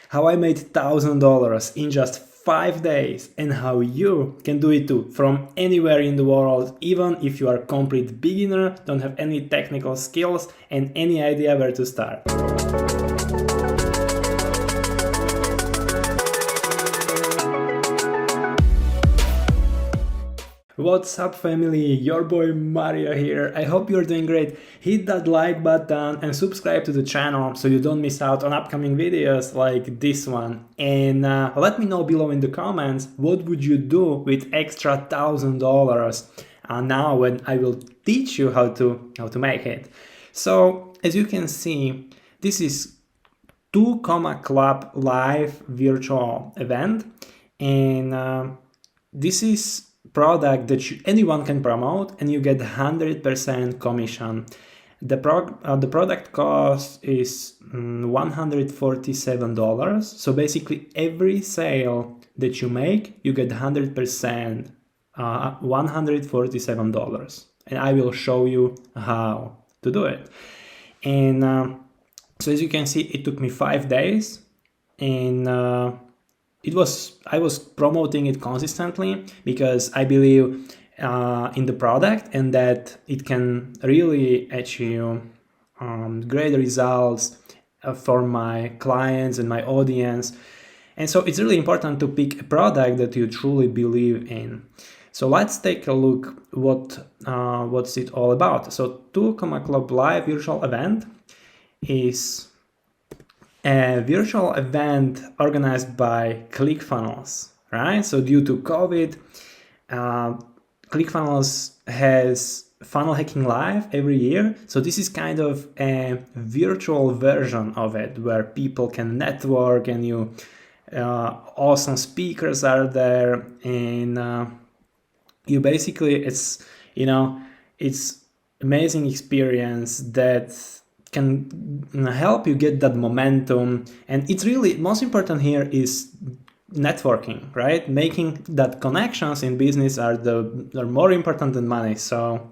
how I made $1,000 in just 5 days, and how you can do it too from anywhere in the world, even if you are a complete beginner, don't have any technical skills and any idea where to start. What's up, family? Your boy Mario here. I hope you're doing great. Hit that like button and subscribe to the channel so you don't miss out on upcoming videos like this one. And let me know below in the comments what would you do with extra $1,000 now when I will teach you how to make it. So as you can see, this is 2 Club live virtual event, and this is product that anyone can promote, and you get 100% commission. The product cost is $147. So basically every sale that you make, you get 100%, $147. And I will show you how to do it. And so as you can see, it took me 5 days, and I was promoting it consistently because I believe in the product and that it can really achieve great results for my clients and my audience. And so it's really important to pick a product that you truly believe in. So let's take a look what's it all about. So 2 Club Live virtual event is a virtual event organized by ClickFunnels, right? So due to COVID, ClickFunnels has Funnel Hacking Live every year. So this is kind of a virtual version of it where people can network, and awesome speakers are there, and you basically, it's amazing experience that can help you get that momentum. And it's really, most important here is networking, right? Making that connections in business are more important than money. So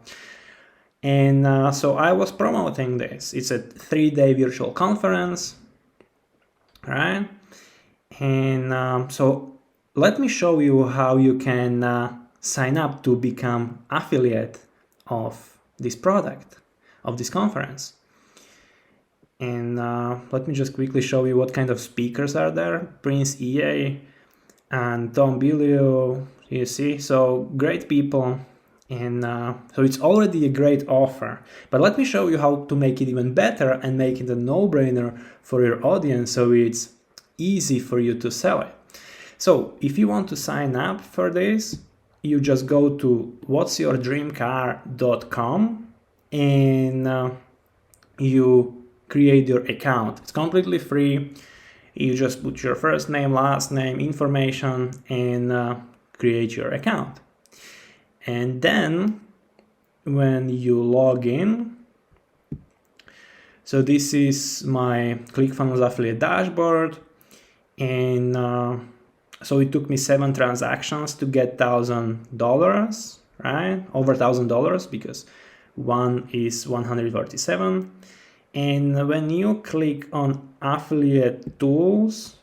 I was promoting this. It's a 3-day virtual conference, right? And so let me show you how you can sign up to become affiliate of this product, of this conference. And let me just quickly show you what kind of speakers are there. Prince EA and Tom Bilio, you see, so great people. And so it's already a great offer. But let me show you how to make it even better and make it a no-brainer for your audience so it's easy for you to sell it. So if you want to sign up for this, you just go to whatsyourdreamcar.com and you create your account. It's completely free. You just put your first name, last name, information, and create your account. And then when you log in, so this is my ClickFunnels affiliate dashboard, and so it took me 7 transactions to get $1,000, right? Over $1,000, because one is 147. And when you click on affiliate tools,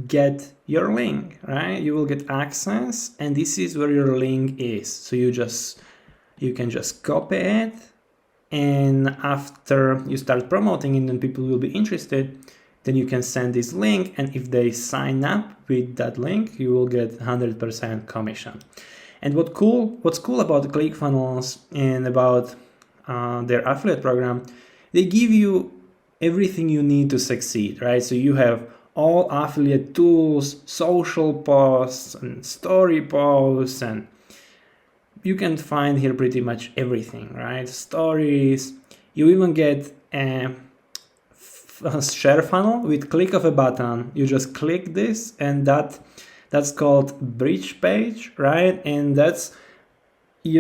get your link, right? You will get access, and this is where your link is. So you can just copy it, and after you start promoting it and people will be interested, then you can send this link, and if they sign up with that link, you will get 100% commission. And what's cool about ClickFunnels and about their affiliate program, they give you everything you need to succeed, right? So you have all affiliate tools, social posts, and story posts, and you can find here pretty much everything, right? Stories. You even get a share funnel with click of a button. You just click this, and that's called bridge page, right? And that's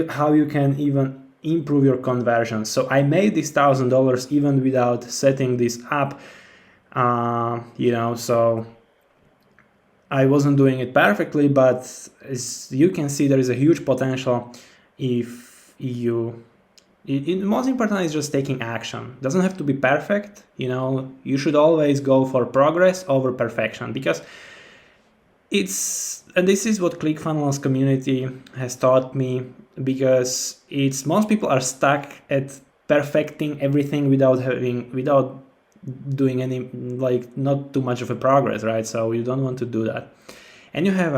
how you can even improve your conversion. So I made this $1,000 even without setting this up, so I wasn't doing it perfectly, but as you can see, there is a huge potential if you The most important is just taking action. Doesn't have to be perfect. You should always go for progress over perfection, because and this is what ClickFunnels community has taught me, because most people are stuck at perfecting everything without doing any, like, not too much of a progress, right? So you don't want to do that. And you have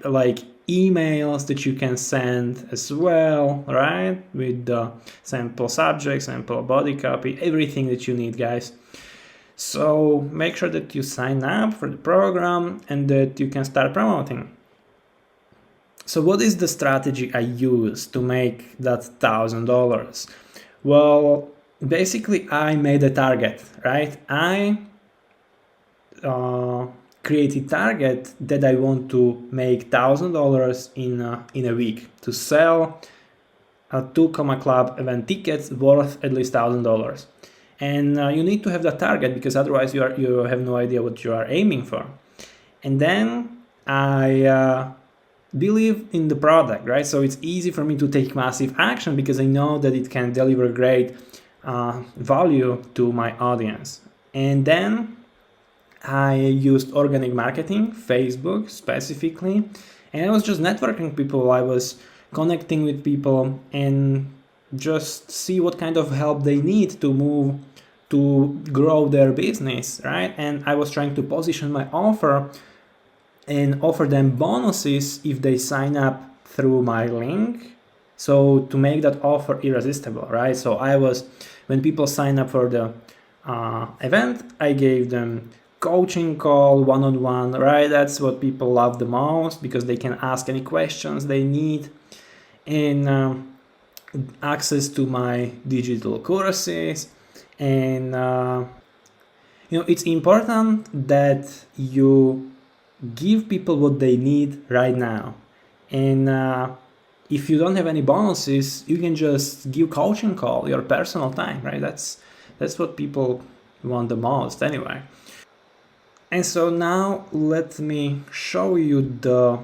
like emails that you can send as well, right? With the sample subject, sample body copy, everything that you need, guys. So make sure that you sign up for the program and that you can start promoting. So what is the strategy I use to make that $1,000? Well, basically I made a target, right? I created target that I want to make $1,000 in a week, to sell 2 Club event tickets worth at least $1,000. And you need to have that target, because otherwise you have no idea what you are aiming for. And then I believe in the product, right? So it's easy for me to take massive action because I know that it can deliver great value to my audience. And then I used organic marketing, Facebook specifically, and I was just networking people. I was connecting with people and just see what kind of help they need to grow their business, right? And I was trying to position my offer and offer them bonuses if they sign up through my link. So to make that offer irresistible, right? So when people sign up for the event, I gave them coaching call, one-on-one, right? That's what people love the most, because they can ask any questions they need. And access to my digital courses. And it's important that you give people what they need right now. And if you don't have any bonuses, you can just give coaching call, your personal time, right? That's what people want the most anyway. And so now let me show you the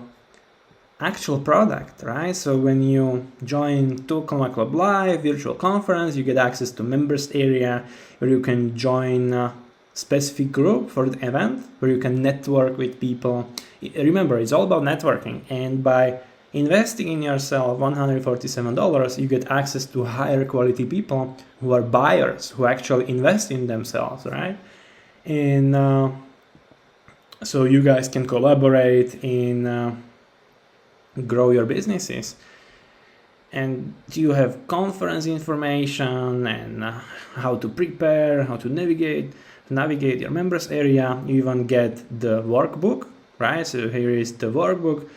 actual product, right? So when you join Club Live virtual conference, you get access to members area where you can join a specific group for the event, where you can network with people. Remember, it's all about networking, and by investing in yourself $147, you get access to higher quality people who are buyers, who actually invest in themselves, right? And so you guys can collaborate in grow your businesses. And you have conference information and how to prepare, how to navigate your members area. You even get the workbook, right? So here is the workbook,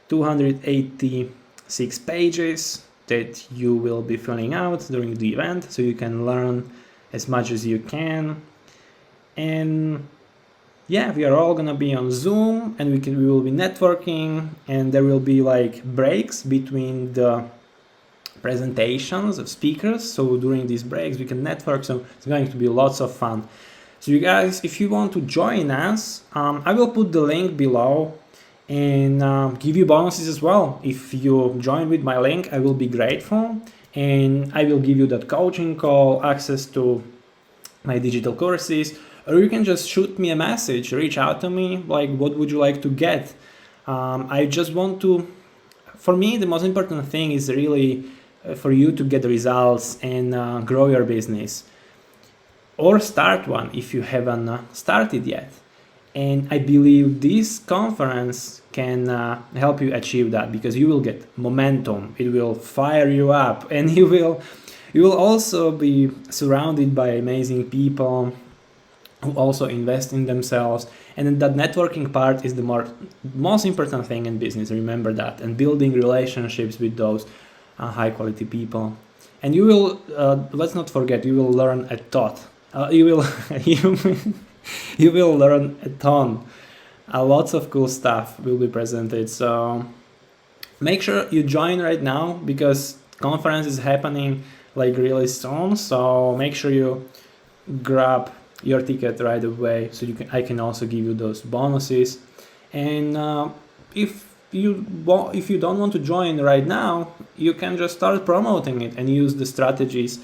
286 pages that you will be filling out during the event, so you can learn as much as you can. And yeah, we are all gonna be on Zoom, and we will be networking, and there will be like breaks between the presentations of speakers. So during these breaks we can network, so it's going to be lots of fun. So you guys, if you want to join us, I will put the link below and give you bonuses as well. If you join with my link, I will be grateful, and I will give you that coaching call, access to my digital courses, or you can just shoot me a message, reach out to me, like, what would you like to get? I just want to, for me, the most important thing is really for you to get results and grow your business, or start one if you haven't started yet. And I believe this conference can help you achieve that, because you will get momentum, it will fire you up, and you will also be surrounded by amazing people who also invest in themselves. And then that networking part is the most important thing in business. Remember that, and building relationships with those high quality people. And you will, let's not forget, you will learn a ton. You will learn a ton. Lots of cool stuff will be presented. So make sure you join right now, because conference is happening like really soon. So make sure you grab your ticket right away, so I can also give you those bonuses. And if if you don't want to join right now, you can just start promoting it and use the strategies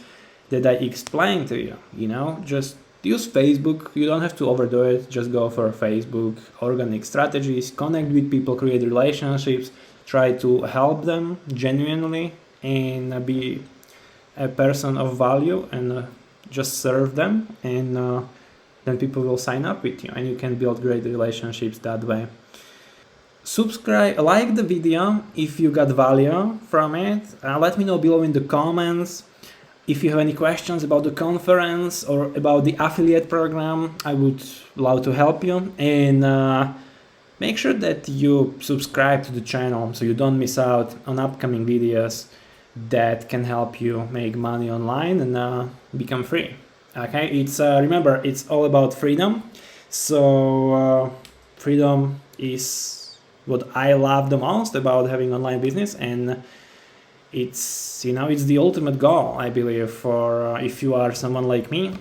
that I explained to you. You know, just use Facebook. You don't have to overdo it. Just go for Facebook, organic strategies, connect with people, create relationships, try to help them genuinely, and be a person of value, and just serve them, and then people will sign up with you, and you can build great relationships that way. Subscribe, like the video if you got value from it. Let me know below in the comments if you have any questions about the conference or about the affiliate program. I would love to help you, and make sure that you subscribe to the channel so you don't miss out on upcoming videos that can help you make money online and become free. Okay, it's remember, it's all about freedom. So freedom is what I love the most about having online business, and it's, you know, it's the ultimate goal, I believe, for if you are someone like me,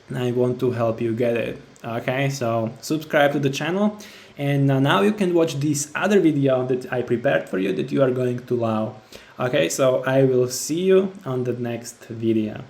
and I want to help you get it. Okay, so subscribe to the channel, and now you can watch this other video that I prepared for you that you are going to love. Okay, so I will see you on the next video.